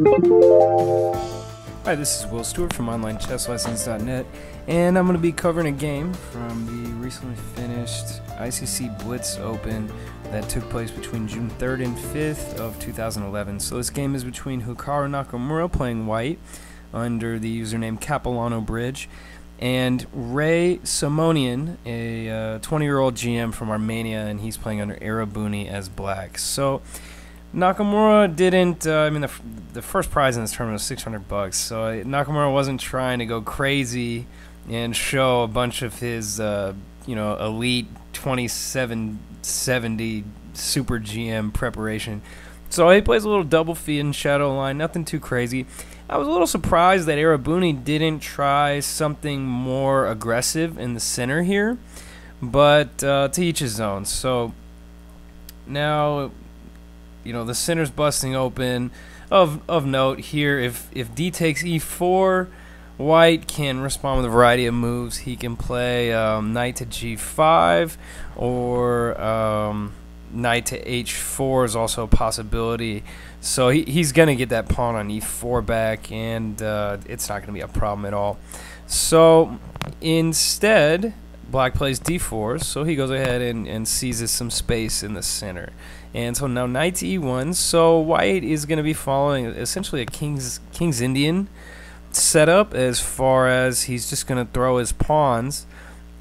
Hi, this is Will Stewart from OnlineChessLessons.net, and I'm going to be covering a game from the recently finished ICC Blitz Open that took place between June 3rd and 5th of 2011. So this game is between Hikaru Nakamura, playing white, under the username CapilanoBridge, and Grayr Simonian, a 20-year-old GM from Armenia, and he's playing under EREBUNI as black. So Nakamura didn't, I mean, the first prize in this tournament was 600 bucks, so Nakamura wasn't trying to go crazy and show a bunch of his, elite 2770 super GM preparation. So he plays a little double feed in shadow line, nothing too crazy. I was a little surprised that EREBUNI didn't try something more aggressive in the center here, but to each his own. So now, the center's busting open. Of note here, if D takes E4, white can respond with a variety of moves. He can play knight to G5, or knight to H4 is also a possibility. So he's going to get that pawn on E4 back, and it's not going to be a problem at all. So instead, black plays D4, so he goes ahead and seizes some space in the center. And so now knight to E1, so white is going to be following essentially a King's Indian setup, as far as he's just going to throw his pawns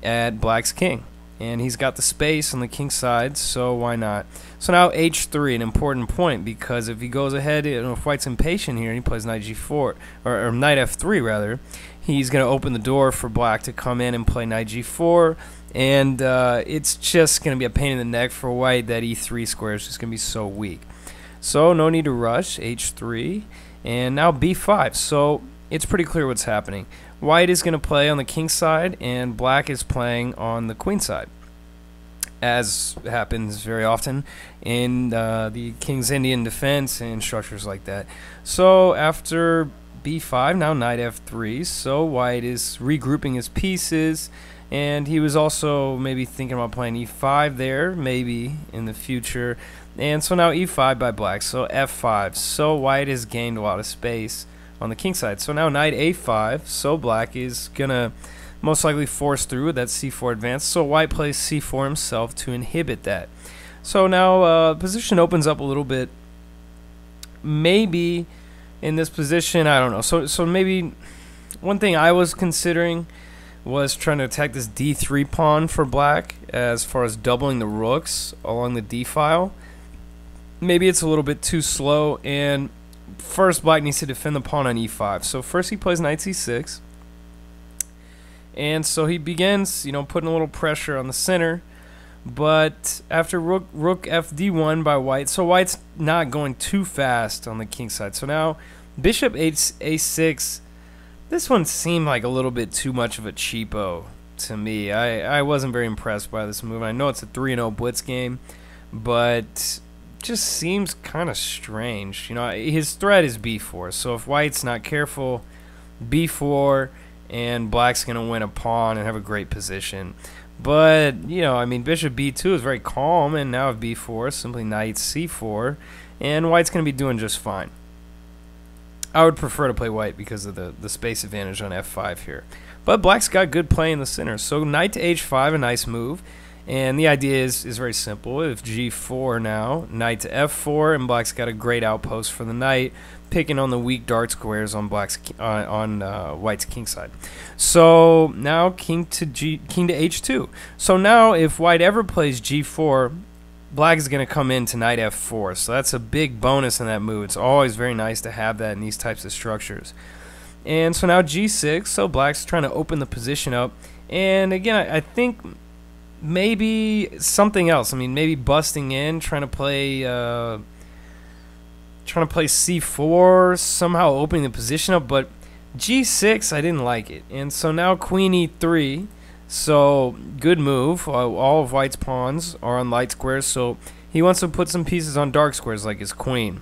at black's king. And he's got the space on the king side, so why not? So now H3, an important point, because if he goes ahead, if white's impatient here and he plays knight G4, or knight F3 rather, he's going to open the door for black to come in and play knight G4, and it's just going to be a pain in the neck for white. That E3 square is just going to be so weak. So no need to rush, H3, and now B5. So it's pretty clear what's happening. White is going to play on the king side, and black is playing on the queen side, as happens very often in the King's Indian defense and structures like that. So after B5, now knight F3, so white is regrouping his pieces, and he was also maybe thinking about playing E5 there, maybe in the future. And so now E5 by black, so F5, so white has gained a lot of space on the king side. So now knight A5, so black is gonna most likely force through with that C4 advance, so white plays C4 himself to inhibit that. So now position opens up a little bit. Maybe in this position, I don't know, so maybe one thing I was considering was trying to attack this D3 pawn for black, as far as doubling the rooks along the D file. Maybe it's a little bit too slow, and first black needs to defend the pawn on E5. So first he plays knight C6, and so he begins, putting a little pressure on the center. But after rook FD1 by white, so white's not going too fast on the king side. So now bishop A6. This one seemed like a little bit too much of a cheapo to me. I wasn't very impressed by this move. I know it's a 3-0 blitz game, but just seems kind of strange. His threat is B4, so if white's not careful, B4, and black's going to win a pawn and have a great position. But, I mean, bishop B2 is very calm, and now if B4, simply knight C4, and white's going to be doing just fine. I would prefer to play white because of the space advantage on F5 here. But black's got good play in the center, so knight to H5, a nice move. And the idea is very simple. If G4 now, knight to F4, and black's got a great outpost for the knight, picking on the weak dart squares on white's king side. So now king to H2. So now if white ever plays G4, black is going to come in to knight F4. So that's a big bonus in that move. It's always very nice to have that in these types of structures. And so now G6. So black's trying to open the position up. And again, I think maybe something else. I mean, maybe busting in, trying to play C4, somehow opening the position up. But G6, I didn't like it. And so now Queen E3. So good move. All of white's pawns are on light squares. So he wants to put some pieces on dark squares, like his queen.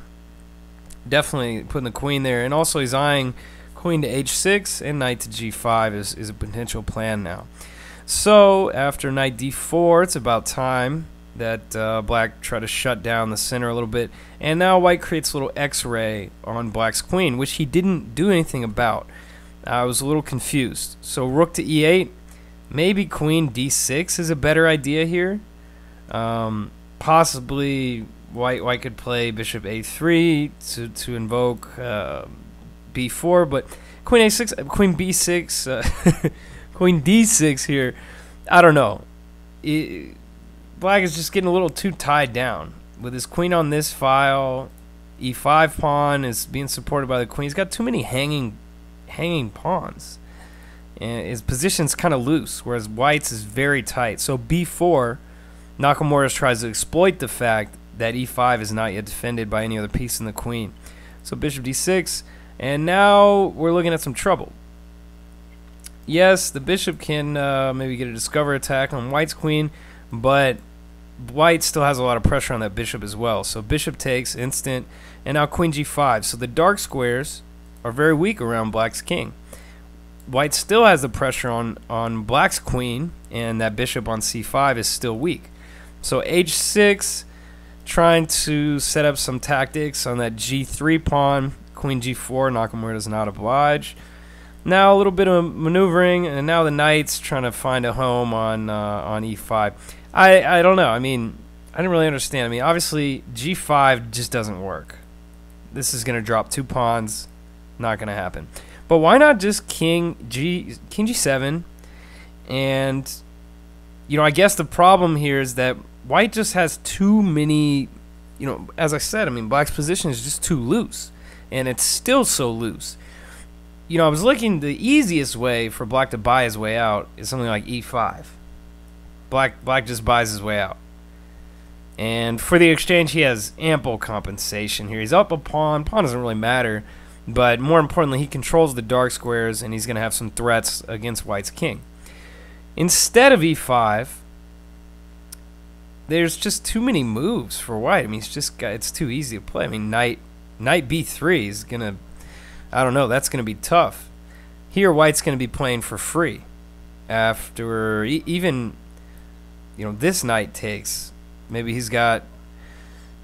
Definitely putting the queen there. And also he's eyeing queen to H6 and knight to G5 is a potential plan now. So after knight D4, it's about time that black tried to shut down the center a little bit. And now white creates a little X-ray on black's queen, which he didn't do anything about. I was a little confused. So rook to e8. Maybe queen d6 is a better idea here. Possibly white could play bishop a3 to invoke b4, but queen a6, queen b6, queen d6 here. I don't know. Black is just getting a little too tied down with his queen on this file. E5 pawn is being supported by the queen. He's got too many hanging pawns, and his position's kind of loose, whereas white's is very tight. So b4, Nakamura tries to exploit the fact that e5 is not yet defended by any other piece in the queen. So bishop d6, and now we're looking at some trouble. Yes, the bishop can maybe get a discover attack on white's queen, but white still has a lot of pressure on that bishop as well. So bishop takes, instant, and now queen g5. So the dark squares are very weak around black's king. White still has the pressure on black's queen, and that bishop on c5 is still weak. So h6, trying to set up some tactics on that g3 pawn. Queen g4, Nakamura does not oblige. Now a little bit of maneuvering, and now the knight's trying to find a home on e5. I don't know. I mean, I didn't really understand. I mean, obviously g5 just doesn't work. This is going to drop 2 pawns. Not going to happen. But why not just king g7? And you know, I guess the problem here is that white just has too many. You know, as I said, I mean, black's position is just too loose, and it's still so loose. You know, I was looking, the easiest way for black to buy his way out is something like e5. Black just buys his way out. And for the exchange, he has ample compensation here. He's up a pawn. Pawn doesn't really matter. But more importantly, he controls the dark squares, and he's going to have some threats against white's king. Instead of e5, there's just too many moves for white. I mean, it's too easy to play. I mean, knight b3 is going to, I don't know, that's going to be tough. Here, white's going to be playing for free. After even, you know, this knight takes, maybe he's got,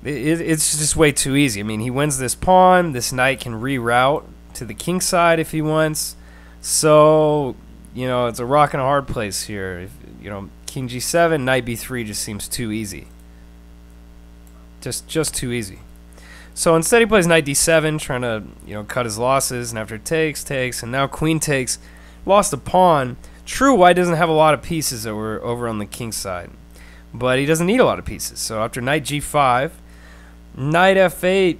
it's just way too easy. I mean, he wins this pawn. This knight can reroute to the king side if he wants. So, you know, it's a rock and a hard place here. If, you know, king g7, knight b3 just seems too easy. Just too easy. So instead he plays knight d7, trying to, you know, cut his losses. And after takes, and now queen takes, lost a pawn. True, white doesn't have a lot of pieces over on the king side, but he doesn't need a lot of pieces. So after knight g5, knight f8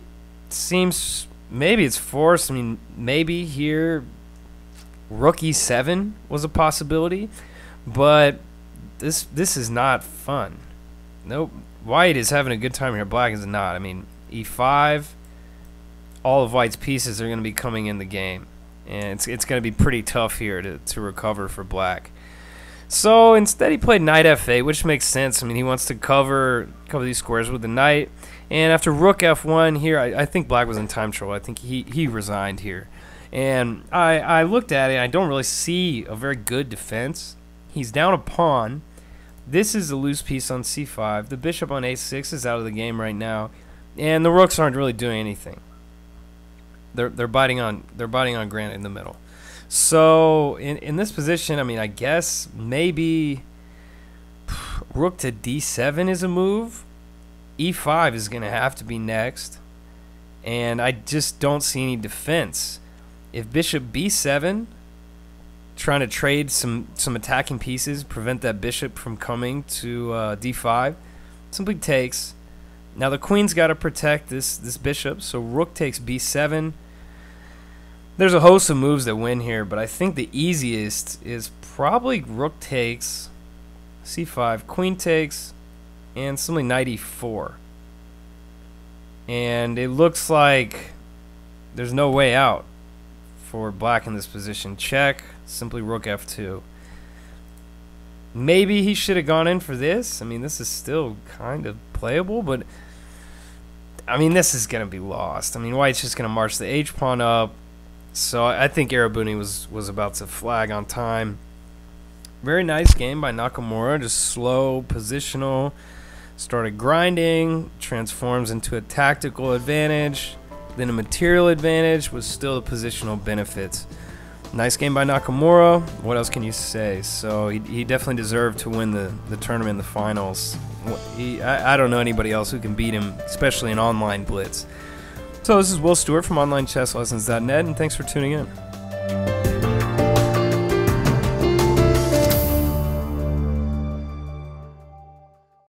seems, maybe it's forced. I mean, maybe here rook e7 was a possibility, but this is not fun. Nope, white is having a good time here. Black is not. I mean, e5, all of white's pieces are going to be coming in the game, and it's going to be pretty tough here to recover for black. So instead he played knight f8, which makes sense. I mean, he wants to cover these squares with the knight. And after rook f1 here, I think black was in time trouble. I think he resigned here. And I looked at it, I don't really see a very good defense. He's down a pawn. This is a loose piece on c5. The bishop on a6 is out of the game right now. And the rooks aren't really doing anything. They're biting on granite in the middle. So in this position, I mean, I guess maybe rook to d7 is a move. e5 is going to have to be next, and I just don't see any defense. If bishop b7, trying to trade some attacking pieces, prevent that bishop from coming to d5, simply takes. Now the queen's got to protect this bishop, so rook takes b7. There's a host of moves that win here, but I think the easiest is probably rook takes, c5, queen takes, and simply knight e4. And it looks like there's no way out for black in this position. Check, simply rook f2. Maybe he should have gone in for this. I mean, this is still kind of playable, but I mean, this is going to be lost. I mean, white's just going to march the h-pawn up. So I think EREBUNI was about to flag on time. Very nice game by Nakamura, just slow, positional, Started grinding, transforms into a tactical advantage, then a material advantage with still the positional benefits. Nice game by Nakamura. What else can you say? So he definitely deserved to win the tournament in the finals. I don't know anybody else who can beat him, especially in online Blitz. So this is Will Stewart from OnlineChessLessons.net, and thanks for tuning in.